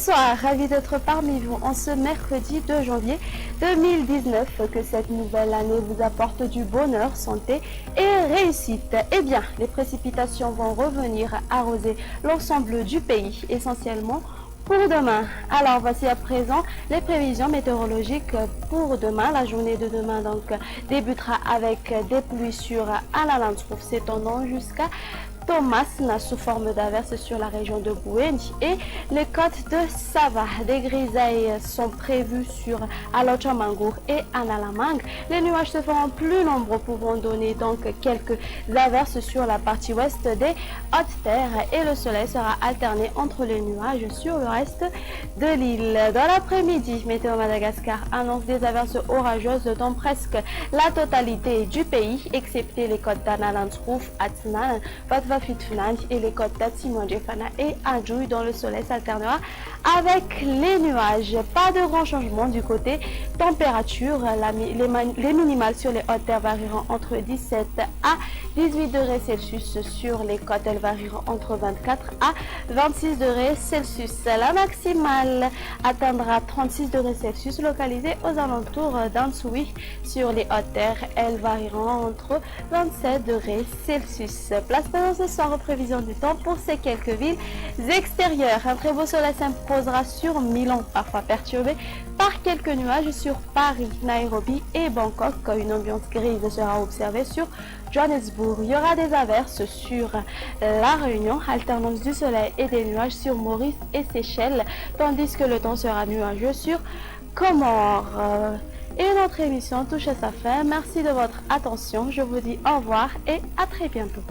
Bonsoir, ravi d'être parmi vous en ce mercredi 2 janvier 2019. Que cette nouvelle année vous apporte du bonheur, santé et réussite. Eh bien, les précipitations vont revenir arroser l'ensemble du pays, essentiellement pour demain. Alors voici à présent les prévisions météorologiques pour demain. La journée de demain donc débutera avec des pluies sur Analantrouf s'étendant jusqu'à Thomas sous forme d'averses sur la région de Bouéni et les côtes de Sava. Des grisailles sont prévues sur Alochamangour et Analamang. Les nuages se feront plus nombreux, pouvant donner donc quelques averses sur la partie ouest des Hautes-Terres et le soleil sera alterné entre les nuages sur le reste de l'île. Dans l'après-midi, Météo Madagascar annonce des averses orageuses dans presque la totalité du pays, excepté les côtes d'Analantrouf, Atnan, Fatva-Fitfnand et les côtes d'Atsimondjefana et Adjouy, dont le soleil s'alternera avec les nuages. Pas de grand changement du côté température. Les minimales sur les hautes terres varieront entre 17 à 18 degrés Celsius. Sur les côtes, elles varieront entre 24 à 26 degrés Celsius. La maximale atteindra 36 degrés Celsius localisée aux alentours d'Ansoui. Sur les hautes terres, elles varieront entre 27 degrés Celsius. Place pendant ce soir aux prévisions du temps pour ces quelques villes extérieures. Un très beau soleil s'imposera sur Milan, parfois perturbé par quelques nuages sur Paris, Nairobi et Bangkok. Une ambiance grise sera observée sur Johannesburg. Il y aura des averses sur La Réunion, alternance du soleil et des nuages sur Maurice et Seychelles, tandis que le temps sera nuageux sur Comores. Et notre émission touche à sa fin. Merci de votre attention. Je vous dis au revoir et à très bientôt.